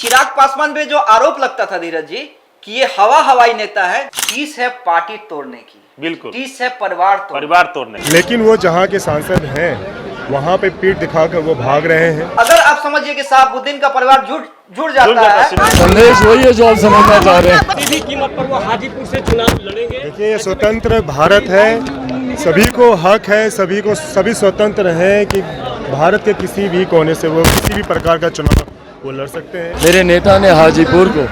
चिराग पासवान पे जो आरोप लगता था धीरज जी कि ये हवाई नेता है, टीस है पार्टी तोड़ने की, बिल्कुल टीस है परिवार तोड़ने की। लेकिन वो जहाँ के सांसद हैं वहाँ पे पीठ दिखाकर वो भाग रहे हैं। अगर आप समझिए कि शहाबुद्दीन का परिवार जुड़ जाता है, संदेश वही है जो आप समझना चाह रहे हैं। किसी भी कीमत पर वो हाजीपुर से चुनाव लड़ेंगे। देखिए ये स्वतंत्र भारत है, सभी को हक है, सभी स्वतंत्र हैं कि भारत के किसी भी कोने से वो किसी भी प्रकार का चुनाव वो लड़ सकते हैं। मेरे नेता ने हाजीपुर को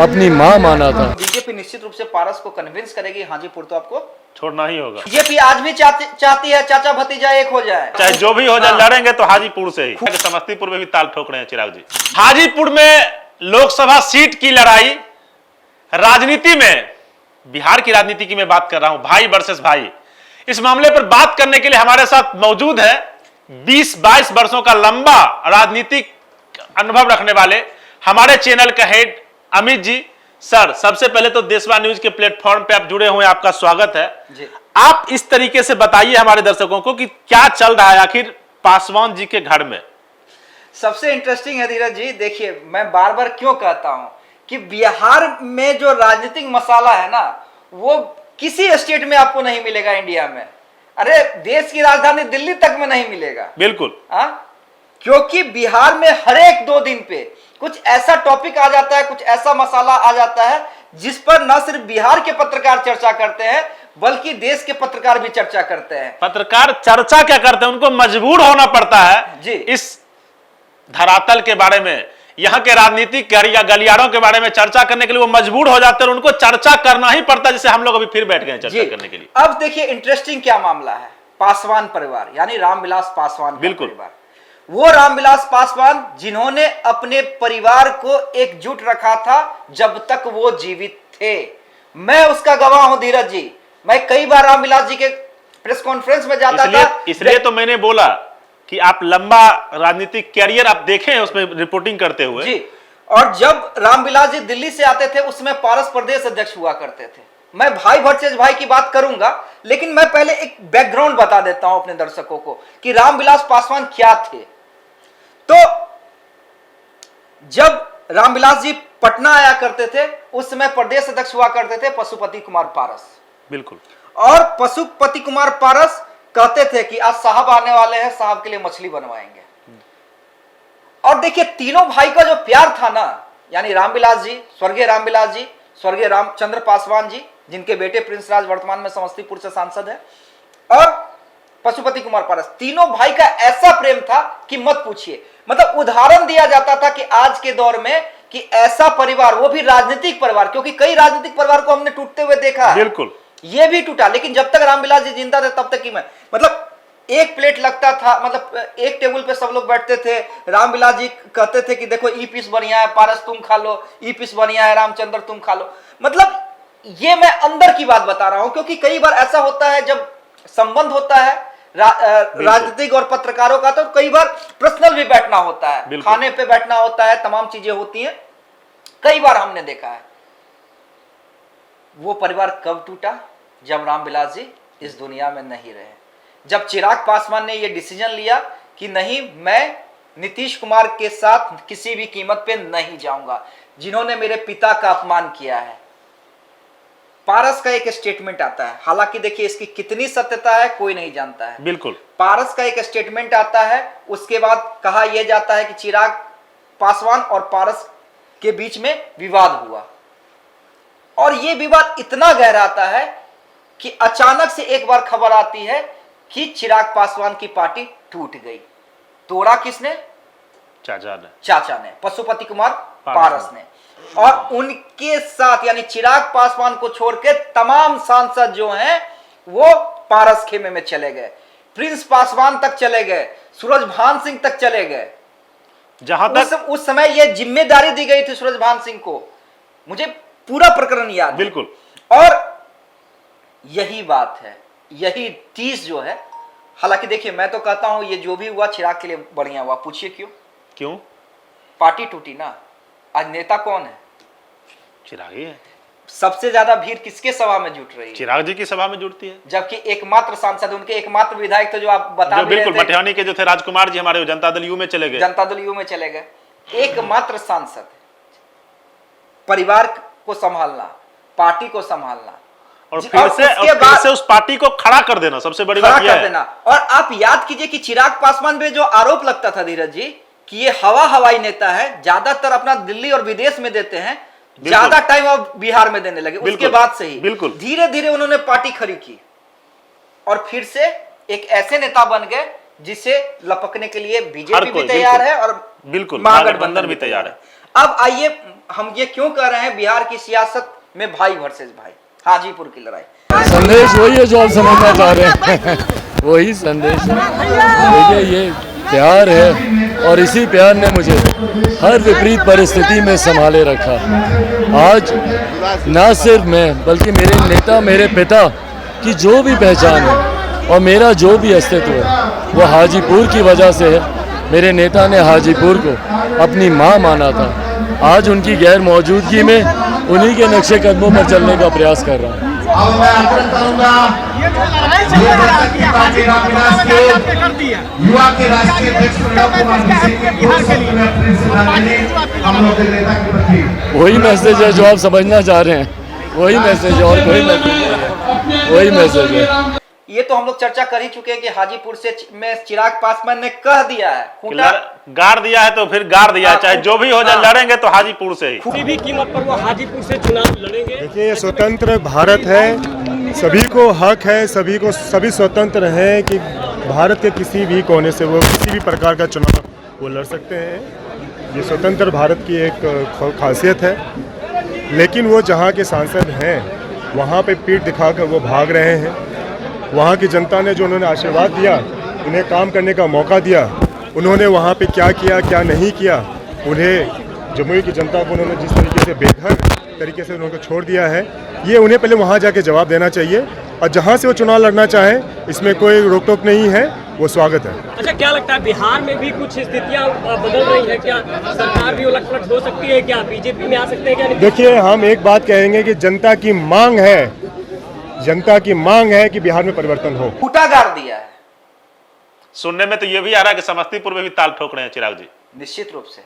अपनी मां माना था। बीजेपी निश्चित रूप से पारस को कन्विंस करेगी हाजीपुर तो आपको छोड़ना ही होगा। बीजेपी आज भी चाहती है चाचा भतीजा एक हो जाए, चाहे जो भी हो जाए, लड़ेंगे तो हाजीपुर से ही। समस्तीपुर में भी ताल ठोक रहे हैं चिराग जी। हाजीपुर में लोकसभा सीट की लड़ाई राजनीति में, बिहार की राजनीति की मैं बात कर रहा हूं, भाई वर्सेस भाई। इस मामले पर बात करने के लिए हमारे साथ मौजूद है 20-22 वर्षों का लंबा राजनीतिक अनुभव रखने वाले हमारे चैनल का हेड अमित जी। सर, सबसे पहले तो देशवा न्यूज के प्लेटफॉर्म पे आप जुड़े हुए हैं, आपका स्वागत है जी। आप इस तरीके से बताइए हमारे दर्शकों को कि क्या चल रहा है आखिर पासवान जी के घर में। सबसे इंटरेस्टिंग है धीरज जी, देखिए मैं बार बार क्यों कहता हूं कि बिहार में जो राजनीतिक मसाला है ना, वो किसी स्टेट में आपको नहीं मिलेगा इंडिया में। अरे देश की राजधानी दिल्ली तक में नहीं मिलेगा। बिल्कुल। क्योंकि बिहार में हर एक 2 दिन पे कुछ ऐसा टॉपिक आ जाता है, कुछ ऐसा मसाला आ जाता है जिस पर न सिर्फ बिहार के पत्रकार चर्चा करते हैं बल्कि देश के पत्रकार भी चर्चा करते हैं। पत्रकार चर्चा क्या करते हैं, उनको मजबूर होना पड़ता है जी। इस धरातल के बारे में, यहाँ के राजनीतिक गलियारों के बारे में चर्चा करने के लिए वो मजबूर हो जाते हैं और उनको चर्चा करना ही पड़ता है। जैसे हम लोग अभी फिर बैठ गए चर्चा करने के लिए। अब देखिए इंटरेस्टिंग क्या मामला है, पासवान परिवार यानी रामविलास पासवान का बिल्कुल। परिवार, वो रामविलास पासवान जिन्होंने अपने परिवार को एकजुट रखा था जब तक वो जीवित थे। मैं उसका गवाह हूं धीरज जी। मैं कई बार रामविलास जी के प्रेस कॉन्फ्रेंस में जाता था, इसलिए तो मैंने बोला कि आप लंबा राजनीतिक कैरियर आप देखे हैं उसमें रिपोर्टिंग करते हुए जी। और जब रामविलास जी दिल्ली से आते थे उसमें पारस प्रदेश अध्यक्ष हुआ करते थे। मैं भाई वर्सेस भाई की बात करूंगा, लेकिन मैं पहले एक बैकग्राउंड बता देता हूं अपने दर्शकों को कि रामविलास पासवान क्या थे। तो जब रामविलास जी पटना आया करते थे उस समय प्रदेश अध्यक्ष हुआ करते थे पशुपति कुमार पारस। बिल्कुल। और पशुपति कुमार पारस कहते थे कि आज साहब आने वाले हैं, साहब के लिए मछली बनवाएंगे। और देखिए तीनों भाई का जो प्यार था ना, यानी रामविलास जी, स्वर्गीय रामविलास जी, स्वर्गीय रामचंद्र पासवान जी जिनके बेटे प्रिंस राज वर्तमान में समस्तीपुर से सांसद है, और पशुपति कुमार पारस, तीनों भाई का ऐसा प्रेम था कि मत पूछिए। मतलब उदाहरण दिया जाता था कि आज के दौर में कि ऐसा परिवार, वो भी राजनीतिक परिवार, क्योंकि कई राजनीतिक परिवार को हमने टूटते हुए देखा है, बिल्कुल। ये भी टूटा, लेकिन जब तक रामविलास जी जिंदा थे तब तक ही मैं, मतलब एक प्लेट लगता था, मतलब एक टेबल पे सब लोग बैठते थे। रामविलास जी कहते थे कि देखो ई पीस बढ़िया है पारस तुम खा लो, ई पीस बढ़िया है रामचंद्र तुम खा लो। मतलब ये मैं अंदर की बात बता रहा हूं, क्योंकि कई बार ऐसा होता है जब संबंध होता है राजनीतिक और पत्रकारों का, तो कई बार पर्सनल भी बैठना होता है, खाने पे बैठना होता है, तमाम चीजें होती हैं। कई बार हमने देखा है। वो परिवार कब टूटा? जब रामविलास जी इस दुनिया में नहीं रहे, जब चिराग पासवान ने यह डिसीजन लिया कि नहीं, मैं नीतीश कुमार के साथ किसी भी कीमत पे नहीं जाऊंगा, जिन्होंने मेरे पिता का अपमान किया है। पारस का एक स्टेटमेंट आता है, हालांकि देखिए इसकी कितनी सत्यता है कोई नहीं जानता है। बिल्कुल। पारस का एक स्टेटमेंट आता है, उसके बाद कहा यह जाता है कि चिराग पासवान और पारस के बीच में विवाद हुआ, और यह विवाद इतना गहराता है कि अचानक से एक बार खबर आती है कि चिराग पासवान की पार्टी टूट गई। तोड़ा किसने? चाचा ने, पशुपति कुमार पारस ने। और उनके साथ यानी चिराग पासवान को छोड़ के तमाम सांसद जो हैं वो पारस खेमे में चले गए, प्रिंस पासवान तक चले गए, सूरजभान सिंह तक चले गए। जहां तक उस समय यह जिम्मेदारी दी गई थी सूरजभान सिंह को, मुझे पूरा प्रकरण याद है। बिल्कुल। और यही बात है, यही चीज जो है, हालांकि देखिए मैं तो कहता हूं ये जो भी हुआ चिराग के लिए बढ़िया हुआ। पूछिए क्यों? पार्टी टूटी ना। आज नेता कौन है? चिराग ही है। सबसे ज्यादा भीड़ किसके सभा में जुट रही है? चिराग जी की सभा में जुटती है। जबकि एकमात्र सांसद, उनके एकमात्र विधायक थे जो आप बता रहे थे, बिल्कुल मटिहानी के जो थे राजकुमार जी, हमारे जनता दल यू में चले गए। जनता दल यू में चले गए। एकमात्र सांसद परिवार को संभालना, पार्टी को संभालना और जी, फिर से उसके और फिर बाद से उस पार्टी को खड़ा कर देना सबसे बड़ी खड़ा बात यह कर है। देना। और आप याद कीजिए कि चिराग पासवान पे जो आरोप लगता था धीरज जी कि ये हवाई नेता है, ज्यादातर अपना दिल्ली और विदेश में देते हैं, ज्यादा टाइम अब बिहार में देने लगे। उसके बाद से ही बिल्कुल धीरे धीरे उन्होंने पार्टी खड़ी की और फिर से एक ऐसे नेता बन गए जिसे लपकने के लिए बीजेपी भी तैयार है और बिल्कुल महागठबंधन भी तैयार है। अब आइए, हम ये क्यों कह रहे हैं बिहार की सियासत में भाई वर्सेस भाई, हाजीपुर की लड़ाई। संदेश वही है जो आप समझना चाह रहे हैं वही संदेश है। देखिए ये प्यार है और इसी प्यार ने मुझे हर विपरीत परिस्थिति में संभाले रखा। आज ना सिर्फ मैं बल्कि मेरे नेता, मेरे पिता की जो भी पहचान है और मेरा जो भी अस्तित्व है वो हाजीपुर की वजह से है। मेरे नेता ने हाजीपुर को अपनी माँ माना था। आज उनकी गैर मौजूदगी में उन्हीं के नक्शे कदमों पर चलने का प्रयास कर रहा हूँ। अब मैं आग्रह करूंगा ये जनशक्ति पार्टी रामविलास के युवा के राष्ट्रीय अध्यक्ष प्रणब कुमार सिंह के दो शब्द में अपने से जानने हम लोग के नेता के प्रति वही मैसेज है जो आप समझना चाह रहे हैं, वही मैसेज है और कोई मैसेज नहीं है, वही मैसेज है। ये तो हम लोग चर्चा कर ही चुके हैं कि हाजीपुर से में चिराग पासवान ने कह दिया है, गाड़ दिया है तो फिर गाड़ दिया, चाहे जो भी हो जाए, लड़ेंगे तो हाजीपुर से ही, किसी भी कीमत पर वो हाजीपुर से चुनाव लड़ेंगे। देखिए ये स्वतंत्र भारत है, सभी को हक है, सभी स्वतंत्र हैं कि भारत के किसी भी कोने से वो किसी भी प्रकार का चुनाव वो लड़ सकते हैं। ये स्वतंत्र भारत की एक खासियत है। लेकिन वो जहाँ के सांसद हैं वहाँ पे पीठ दिखाकर वो भाग रहे हैं। वहाँ की जनता ने जो उन्होंने आशीर्वाद दिया, उन्हें काम करने का मौका दिया, उन्होंने वहाँ पे क्या किया क्या नहीं किया, उन्हें जमुई की जनता को उन्होंने जिस तरीके से बेघर तरीके से उनको छोड़ दिया है, ये उन्हें पहले वहाँ जाके जवाब देना चाहिए। और जहाँ से वो चुनाव लड़ना चाहें इसमें कोई रोक टोक नहीं है, वो स्वागत है। अच्छा, क्या लगता है बिहार में भी कुछ स्थितियां बदल रही है क्या? सरकार भी उलट पलट हो सकती है क्या? बीजेपी में आ सकते हैं क्या? देखिए हम एक बात कहेंगे कि जनता की मांग है, जनता की मांग है कि बिहार में परिवर्तन हो। फूटा गाड़ दिया है। सुनने में तो ये भी आ रहा है कि समस्तीपुर में भी ताल ठोक रहे हैं चिराग जी। निश्चित रूप से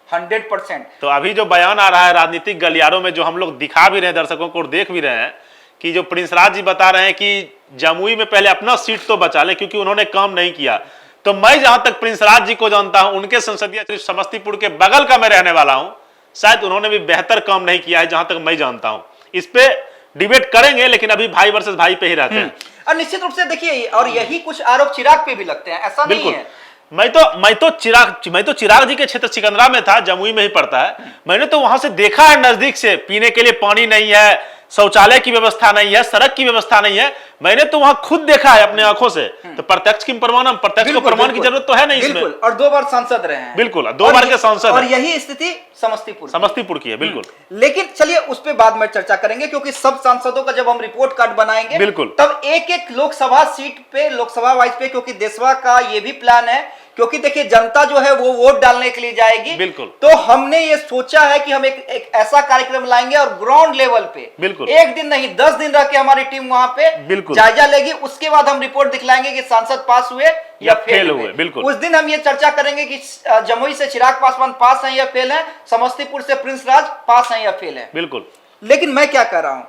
100%। तो अभी जो बयान आ रहा है राजनीतिक गलियारों में, जो हम लोग दिखा भी रहे हैं दर्शकों को और देख भी रहे हैं, कि जो प्रिंस राज जी बता रहे हैं कि जमुई में पहले अपना सीट तो बचा लें क्योंकि उन्होंने काम नहीं किया। तो मैं जहां तक प्रिंस राज जी को जानता हूं, उनके संसदीय क्षेत्र समस्तीपुर के बगल का मैं रहने वाला हूं, शायद उन्होंने भी बेहतर काम नहीं किया है जहां तक मैं जानता हूं। इस पे डिबेट करेंगे, लेकिन अभी भाई वर्सेस भाई पे ही रहते हैं। और निश्चित रूप से देखिए, और यही कुछ आरोप चिराग पे भी लगते हैं, ऐसा नहीं है। मैं तो चिराग जी के क्षेत्र सिकंदरा में था, जमुई में ही पड़ता है। मैंने तो वहां से देखा है नजदीक से, पीने के लिए पानी नहीं है, शौचालय की व्यवस्था नहीं है, सड़क की व्यवस्था नहीं है। मैंने तो वहां खुद देखा है अपने आंखों से। तो प्रत्यक्ष की प्रमाणम, प्रत्यक्ष को प्रमाण की जरूरत तो है नहीं इसमें। और 2 बार सांसद रहे हैं। बिल्कुल, 2 बार के सांसद। और यही स्थिति समस्तीपुर की है। बिल्कुल। लेकिन चलिए उस पर बाद में चर्चा करेंगे, क्योंकि सब सांसदों का जब हम रिपोर्ट कार्ड बनाएंगे, बिल्कुल, तब एक एक लोकसभा सीट पे, लोकसभा वाइज पे, क्योंकि देशवा का ये भी प्लान है, क्योंकि देखिए जनता जो है वो वोट डालने के लिए जाएगी। बिल्कुल। तो हमने ये सोचा है कि हम एक ऐसा कार्यक्रम लाएंगे और ग्राउंड लेवल पे, बिल्कुल, एक दिन नहीं 10 दिन रह के हमारी टीम वहां पे जायजा लेगी। उसके बाद हम रिपोर्ट दिखलाएंगे कि सांसद पास हुए या फेल हुए। बिल्कुल। उस दिन हम ये चर्चा करेंगे कि जमुई से चिराग पासवान पास हैं या फेल हैं, समस्तीपुर से प्रिंस राज पास हैं या फेल हैं। बिल्कुल। लेकिन मैं क्या कह रहा हूं,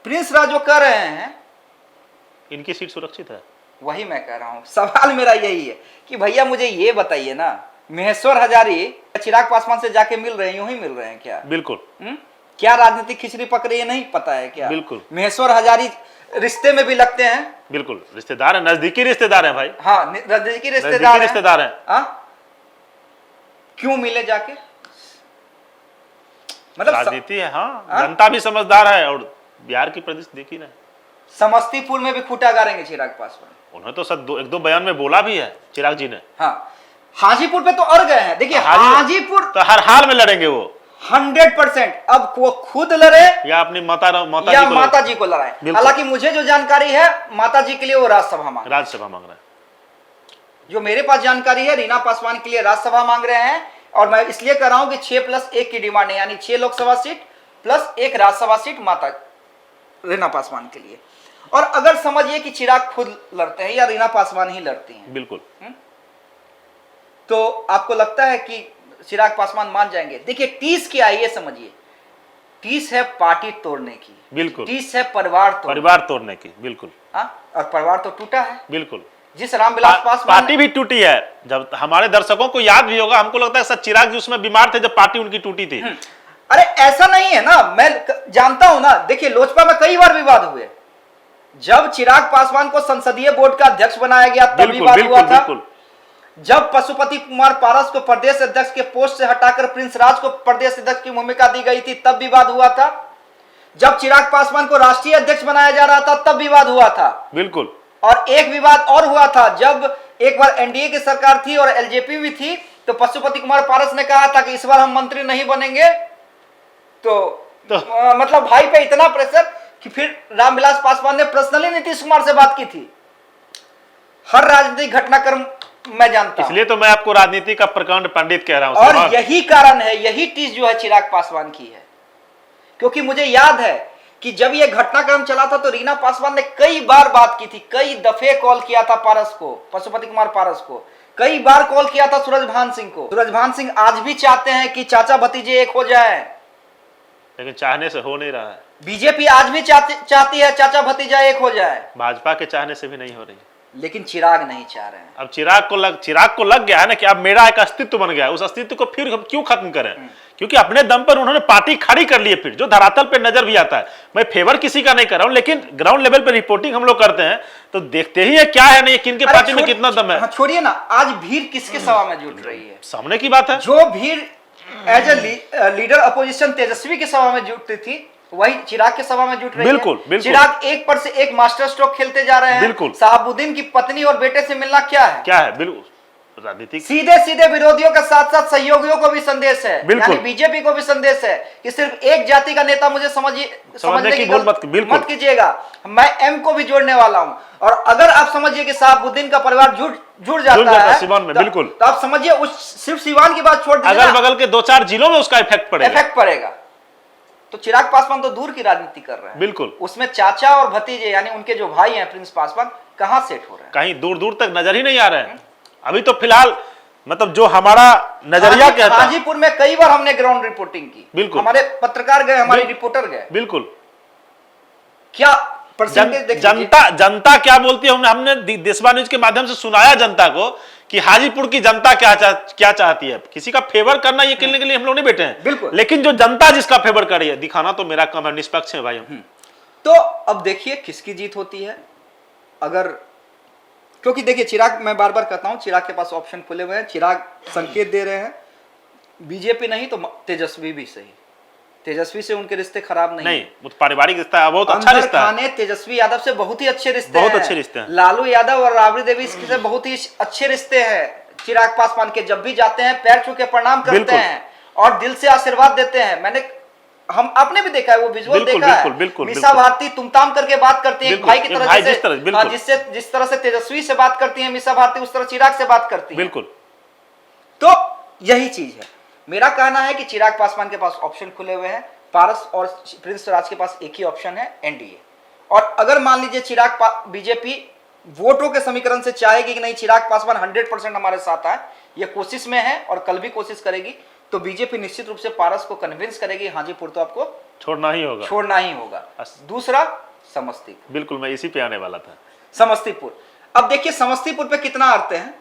प्रिंस राज जो कर रहे हैं, इनकी सीट सुरक्षित है। वही मैं कह रहा हूं। सवाल मेरा यही है कि भैया मुझे ये बताइए ना, महेश्वर हजारी चिराग पासवान से जाके मिल रहे हैं, यूं ही मिल रहे हैं क्या? बिल्कुल। क्या राजनीतिक खिचड़ी पक रही है, नहीं पता है क्या? बिल्कुल। महेश्वर हजारी रिश्ते में भी लगते हैं। बिल्कुल, रिश्तेदार है, नजदीकी रिश्तेदार है भाई। हाँ, नजदीकी रिश्तेदार है। क्यों मिले जाके? मतलब राजनीति है। हाँ, जनता भी समझदार है और बिहार की प्रदेश देखी ना, समस्तीपुर में भी खूंटा गाड़ेंगे चिराग पासवान। उन्होंने तो सब 1-2 बयान में बोला भी है चिराग जी ने। हाँ, हाजीपुर पे तो अड़ गए हैं। देखिए हाजीपुर तो हर हाल में लड़ेंगे वो 100%। अब वो खुद लड़े या अपनी माता जी को लड़ाए। हालांकि मुझे जो जानकारी है, माता जी के लिए वो राज्यसभा मांग रहे हैं। जो मेरे पास जानकारी है, रीना पासवान के लिए राज्यसभा मांग रहे हैं। और मैं इसलिए कह रहा हूं कि 6+1 की डिमांड है, यानी 6 Lok Sabha seat plus 1 Rajya Sabha seat माता रीना पासवान के लिए। और अगर समझिए कि चिराग खुद लड़ते हैं या रीना पासवान ही लड़ती हैं, बिल्कुल, तो आपको लगता है कि चिराग पासवान मान जाएंगे। देखिए टीस क्या है ये समझिए, टीस है पार्टी तोड़ने की, बिल्कुल, टीस है परिवार तोड़ने की, बिल्कुल। और परिवार तो टूटा है, बिल्कुल। जिस रामविलास पासवान पार्टी भी टूटी है। जब हमारे दर्शकों को याद भी होगा, हमको लगता है सर चिराग जी उसमें बीमार थे जब पार्टी उनकी टूटी थी। अरे ऐसा नहीं है ना, मैं जानता हूं ना। देखिए लोजपा में कई बार विवाद हुए, जब चिराग पासवान को संसदीय बोर्ड का अध्यक्ष बनाया गया तब विवाद हुआ था। जब पशुपति कुमार पारस को प्रदेश अध्यक्ष के पोस्ट से हटाकर प्रिंस राज को प्रदेश अध्यक्ष की भूमिका दी गई थी तब विवाद हुआ था। जब चिराग पासवान को राष्ट्रीय अध्यक्ष बनाया जा रहा था तब विवाद हुआ था। बिल्कुल। और एक विवाद और हुआ था, जब एक बार एनडीए की सरकार थी और एलजेपी भी थी, तो पशुपति कुमार पारस ने कहा था कि इस बार हम मंत्री नहीं बनेंगे। तो मतलब भाई पे इतना प्रेशर कि फिर रामविलास पासवान ने पर्सनली नीतीश कुमार से बात की थी। हर राजनीतिक घटनाक्रम मैं जानता हूं, इसलिए तो मैं आपको राजनीति का प्रकांड पंडित कह रहा हूं। और यही कारण है, यही टीस जो है चिराग पासवान की है। क्योंकि मुझे याद है कि जब यह घटनाक्रम चला था तो रीना पासवान ने कई बार बात की थी, कई दफे कॉल किया था पारस को, पशुपति कुमार पारस को, कई बार कॉल किया था सूरजभान सिंह को। सूरजभान सिंह आज भी चाहते हैं कि चाचा भतीजे एक हो जाए, लेकिन चाहने से हो नहीं रहा है। बीजेपी आज भी चाहती है चाचा भतीजा एक हो जाए, भाजपा के चाहने से भी नहीं हो रही, लेकिन चिराग नहीं चाह रहे हैं। अब चिराग को लग गया है ना कि अब मेरा एक अस्तित्व बन गया है, उस अस्तित्व को फिर हम क्यों खत्म करें? क्योंकि अपने दम पर उन्होंने पार्टी खड़ी कर ली है। फिर जो धरातल पे नजर भी आता है, मैं फेवर किसी का नहीं कर रहा हूं, लेकिन ग्राउंड लेवल पे रिपोर्टिंग हम लोग करते हैं तो देखते ही है क्या है नहीं, किन के पार्टी में कितना दम है। छोड़िए ना, आज भीड़ किसके सभा में जुट रही है? सामने की बात है। जो भीड़ एज ए लीडर अपोजिशन तेजस्वी की सभा में जुटती थी, वही चिराग के सभा में जुट रही बिल्कुल, है। बिल्कुल। चिराग एक पर से एक मास्टर स्ट्रोक खेलते जा रहे हैं। बिल्कुल। शहाबुद्दीन की पत्नी और बेटे से मिलना क्या है? क्या है? बिल्कुल राजनीतिक सीधे सीधे विरोधियों के साथ साथ सहयोगियों को भी संदेश है, बिल्कुल। यानी बीजेपी को भी संदेश है कि सिर्फ एक जाति का नेता मुझे समझने की भूल मत कीजिएगा, मैं एम को भी जोड़ने वाला हूं। और अगर आप समझिए कि शहाबुद्दीन का परिवार जुड़ जाता है सिवान में, बिल्कुल, तो आप समझिए उस सिर्फ सिवान की बात छोड़ दीजिए, अगल बगल के 2-4 जिलों में उसका इफेक्ट पड़ेगा। तो चिराग पासवान तो दूर की राजनीति कर रहे हैं, बिल्कुल। उसमें चाचा और भतीजे यानी उनके जो भाई हैं प्रिंस पासवान कहां सेट हो रहे हैं? कहीं दूर दूर तक नजर ही नहीं आ रहे हैं। अभी तो फिलहाल मतलब जो हमारा नजरिया कहता है, हाजीपुर में कई बार हमने ग्राउंड रिपोर्टिंग की, बिल्कुल, हमारे पत्रकार गए, हमारे रिपोर्टर गए, बिल्कुल। क्या परसेंटेज जनता क्या बोलती है, हमने देशवा न्यूज के माध्यम से सुनाया जनता को कि हाजीपुर की जनता क्या चाहती है। किसी का फेवर करना ये कहने के लिए हम लोग नहीं बैठे हैं, बिल्कुल, लेकिन जो जनता जिसका फेवर कर रही है दिखाना तो मेरा काम है, निष्पक्ष है भाई हम। तो अब देखिए किसकी जीत होती है। अगर क्योंकि देखिए चिराग, मैं बार बार कहता हूं, चिराग के पास ऑप्शन खुले हुए हैं, चिराग संकेत दे रहे हैं, बीजेपी नहीं तो तेजस्वी भी सही, तेजस्वी से उनके रिश्ते खराब नहीं, वो पारिवारिक रिश्ता है, बहुत अच्छा रिश्ता है। तेजस्वी यादव से बहुत ही अच्छे रिश्ते बहुत अच्छे रिश्ते हैं। लालू यादव और राबड़ी देवी से बहुत ही अच्छे रिश्ते हैं चिराग पासवान के। जब भी जाते हैं पैर छू के प्रणाम करते हैं और दिल से आशीर्वाद देते हैं। आपने भी देखा है, वो विजुअल देखा है। मीसा भारती तुमताम करके बात करती है भाई की तरह, जिस तरह से तेजस्वी से बात करती है मीसा भारती, उस तरह चिराग से बात करती है। बिल्कुल। तो यही चीज है। मेरा कहना है कि चिराग पासवान के पास ऑप्शन खुले हुए हैं, पारस और प्रिंस राज के पास एक ही ऑप्शन है, एनडीए। और अगर मान लीजिए बीजेपी वोटों के समीकरण से चाहेगी कि नहीं चिराग पासवान 100% हमारे साथ आए, ये कोशिश में है और कल भी कोशिश करेगी, तो बीजेपी निश्चित रूप से पारस को कन्विंस करेगी हाजीपुर तो आपको छोड़ना ही होगा। दूसरा समस्तीपुर, बिल्कुल मैं इसी पे आने वाला था। समस्तीपुर, अब देखिए समस्तीपुर पे कितना आते हैं,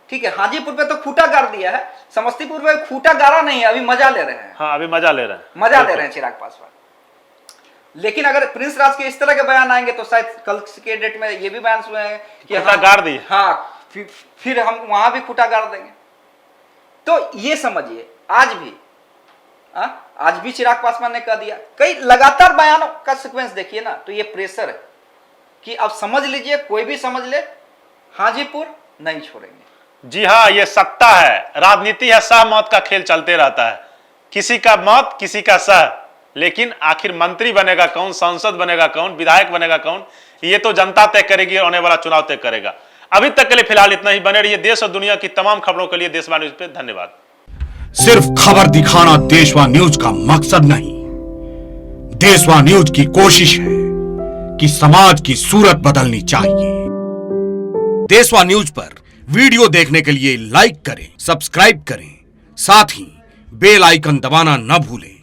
ठीक है, हाजीपुर पे तो खूटा गाड़ दिया है, समस्तीपुर पे खूटा गाड़ा नहीं है, अभी मजा ले रहे हैं। हाँ, अभी मजा ले रहे हैं चिराग पासवान। लेकिन अगर प्रिंस राज के इस तरह के बयान आएंगे तो शायद कल के डेट में ये भी बयान सुने हैं कि खूटा गाड़ दिए, हाँ फिर हम वहां भी खूटा गाड़ देंगे। तो ये समझिए आज भी चिराग पासवान ने कह दिया, कई लगातार बयानों का सीक्वेंस देखिए ना, तो ये प्रेशर है कि अब समझ लीजिए, कोई भी समझ ले, हाजीपुर नहीं छोड़ेंगे। जी हाँ, ये सत्ता है, राजनीति है, सह मौत का खेल चलते रहता है, किसी का मौत किसी का सह, लेकिन आखिर मंत्री बनेगा कौन, सांसद बनेगा कौन, विधायक बनेगा कौन, ये तो जनता तय करेगी, आने वाला चुनाव तय करेगा। अभी तक के लिए फिलहाल इतना ही। बने रहिए देश और दुनिया की तमाम खबरों के लिए देशवा न्यूज पे। धन्यवाद। सिर्फ खबर दिखाना देशवा न्यूज का मकसद नहीं, देशवा न्यूज की कोशिश है कि समाज की सूरत बदलनी चाहिए। देशवा न्यूज पर वीडियो देखने के लिए लाइक करें, सब्सक्राइब करें साथ ही बेल आइकन दबाना न भूलें।